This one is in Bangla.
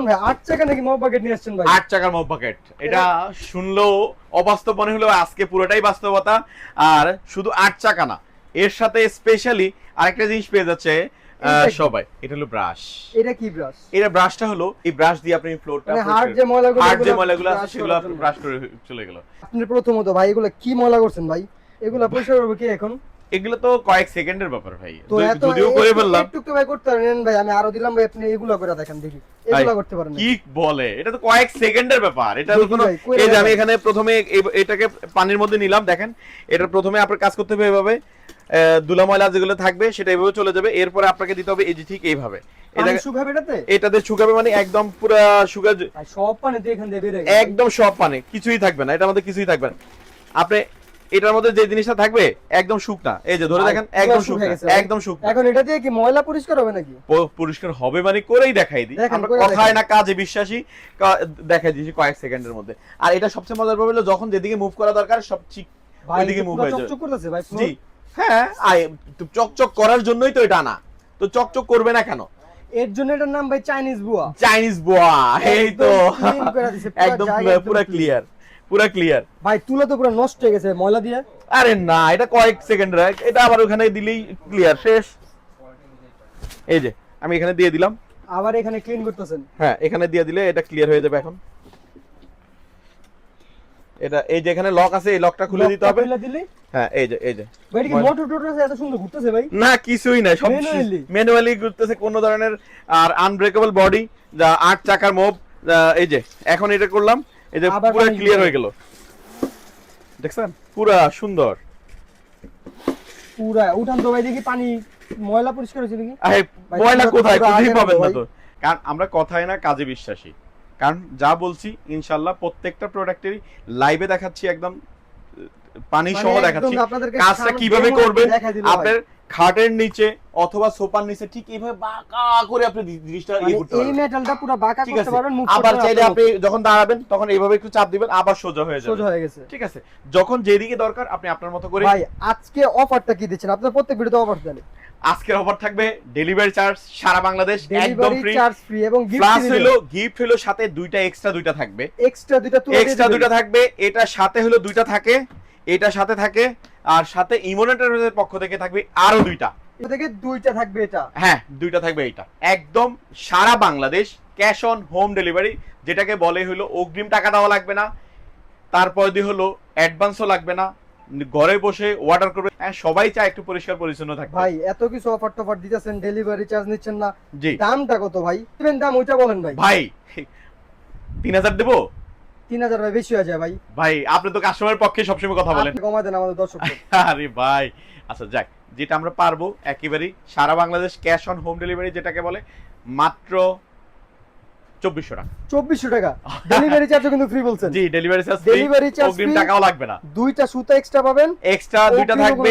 ভাই 8 চাকা নাকি মব বাকেট নিয়ে আসছেন ভাই? 8 চাকার মব বাকেট। এটা শুনলেও অবাস্তব মনে হলেও আজকে পুরোটাই বাস্তবতা। আর শুধু 8 চাকা না, এর সাথে স্পেশালি আরেকটা জিনিস পেয়ে যাচ্ছে সবাই। এটা হলো ব্রাশ। এটা কি ব্রাশ? এটা ব্রাশটা হলো এই ব্রাশ দিয়ে আপনি ফ্লোরটা মানে হার্ড যে ময়লাগুলো আছে সেগুলো ব্রাশ করে চলে গেল। আপনি প্রথমত ভাই এগুলো কি ময়লা করছেন ভাই? এগুলো পরিষ্কার করবে কি এখন? এগুলো তো কয়েক সেকেন্ডের ব্যাপার ভাই, তো এত যদিও করে ফেললাম। একটু ভাই করতে পারেন ভাই, আমি আরো দিলাম ভাই, আপনি এগুলো করে দেখেন দেখি এগুলো করতে পারেন কি বলে, এটা তো কয়েক সেকেন্ডের ব্যাপার। এটা তো কোনো এই যে আমি এখানে প্রথমে এটাকে পানির মধ্যে নিলাম, দেখেন এটা প্রথমে আপনার কাজ করতে হবে এভাবে, ধুলা ময়লা যেগুলো থাকবে সেটা এভাবে চলে যাবে। এরপরে আপনাকে দিতে হবে এই যে ঠিক এইভাবে, এটা শুকাবে এটাতে শুকাবে, মানে একদম পুরো শুকা সব পানি দিয়ে এখান দিয়ে বের হয়ে একদম সব পানি, কিছুই থাকবে না এটার মধ্যে, কিছুই থাকবে না। আপনি এটার মধ্যে যে জিনিসটা থাকবে একদম শুকনা, এই যে ধরে দেখেন একদম শুকনা, একদম শুকনা। এখন এটা দিয়ে কি ময়লা পরিষ্কার হবে নাকি? পরিষ্কার হবে মানে করেই দেখাই দিই আমরা, কথায় না কাজে বিশ্বাসী, দেখাই দিয়েছি কয়েক সেকেন্ডের মধ্যে। আর এটা সবচেয়ে মজার ব্যাপার হলো যখন যেদিকে মুভ করা দরকার সব ঠিক ওইদিকে মুভ হয়ে যাবে। চকচক করতেছে ভাই। জি হ্যাঁ, চকচক করার জন্যই তো এটা আনা, তো চকচক করবে না কেন? এর জন্য এটার নাম ভাই চাইনিজ বুয়া। চাইনিজ বুয়া, এই তো একদম পুরো ক্লিয়ার, পুরো ক্লিয়ার ভাই। তুলা তো পুরো নষ্ট হয়ে গেছে ময়লা দিয়ে। আরে না, এটা কয়েক সেকেন্ড রাখ, এটা আবার ওখানে দিলেই ক্লিয়ার, শেষ। এই যে আমি এখানে দিয়ে দিলাম, আবার এখানে ক্লিন করতেছেন। হ্যাঁ এখানে দিয়ে দিলে এটা ক্লিয়ার হয়ে যাবে। এখন এটা এই যে এখানে লক আছে, এই লকটা খুলে দিতে হবে। হ্যাঁ এই যে ভাই কি মোটর টোটর আছে এত সুন্দর ঘুরতেছে ভাই? না কিছুই না, সব ম্যানুয়ালি ঘুরতেছে, কোন ধরনের আর আনব্রেকেবল বডি, যা 8 চাকার মোব। এই যে এখন এটা করলাম, এই যে পুরো ক্লিয়ার হয়ে গেল, দেখছেন পুরো সুন্দর। পুরো উঠান তো ভাই, দেখি পানি ময়লা পরিষ্কার হয়েছে নাকি? আরে ময়লা কোথায়, খুঁজেই পাবেন না তো। কারণ আমরা কথায় না কাজে বিশ্বাসী, কারণ যা বলছি ইনশাআল্লাহ প্রত্যেকটা প্রোডাক্টেরই লাইভে দেখাচ্ছি, একদম পানি সহ দেখাচ্ছি কাজটা কিভাবে করবেন। আপনার খাটের নিচে অথবা সোফার নিচে ঠিক এইভাবে বাঁকা করে আপনি জিনিসটা ইয়ে করতে পারবেন, এই মেটালটা পুরো বাঁকা করতে পারবেন। আবার চাইলে আপনি যখন দাঁড়াবেন তখন এইভাবে একটু চাপ দিবেন, আবার সোজা হয়ে যাবে, সোজা হয়ে গেছে। ঠিক আছে, যখন যেদিকে দরকার আপনি আপনার মতো করে। ভাই আজকে অফারটা কি দিচ্ছেন? আপনারা প্রত্যেক ভিডিওতে অফার দেন। আজকের অফার থাকবে ডেলিভারি চার্জ সারা বাংলাদেশ একদম ফ্রি, চার্জ ফ্রি, এবং গিফট হলো সাথে দুইটা এক্সট্রা দুইটা থাকবে, এক্সট্রা দুইটা থাকবে। এটা সাথে হলো দুইটা থাকে, এটা সাথে থাকে, আর সাথে ইমোনেটরের পক্ষ থেকে থাকবে আরো দুইটা, থেকে দুইটা থাকবে। এটা হ্যাঁ দুইটা থাকবে। এটা একদম সারা Bangladesh cash on home delivery, যেটাকে বলে হলো অগ্রিম টাকা দেওয়া লাগবে না, তারপর দিয়ে হলো অ্যাডভান্সও লাগবে না, ঘরে বসে অর্ডার করবে। হ্যাঁ সবাই চায় একটু পরিষ্কার পরিচ্ছন্ন থাকবে। ভাই এত কিছু অফার টফার দিতেছেন, ডেলিভারি চার্জ নিচ্ছেন না, জি দামটা কত ভাই? দাম ওইটা বলেন ভাই। ভাই 3000 দেবো? 3000 ভাই বেশি হয়ে যায় ভাই। ভাই আপনি তো কাস্টমারের পক্ষে সবসময় কথা বলেন, কমায় দেন আমাদের দর্শক। আরে ভাই আচ্ছা যাক, যেটা আমরা পারবো একেবারেই সারা Bangladesh cash on home delivery, যেটাকে বলে মাত্র 2400 টাকা। 2400 টাকা ডেলিভারি চার্জও কিন্তু ফ্রি বলছেন? জি ডেলিভারি চার্জ, ডেলিভারি চার্জ অগ্রিম টাকাও লাগবে না, দুইটা সুতা এক্সট্রা পাবেন, এক্সট্রা দুইটা থাকবে।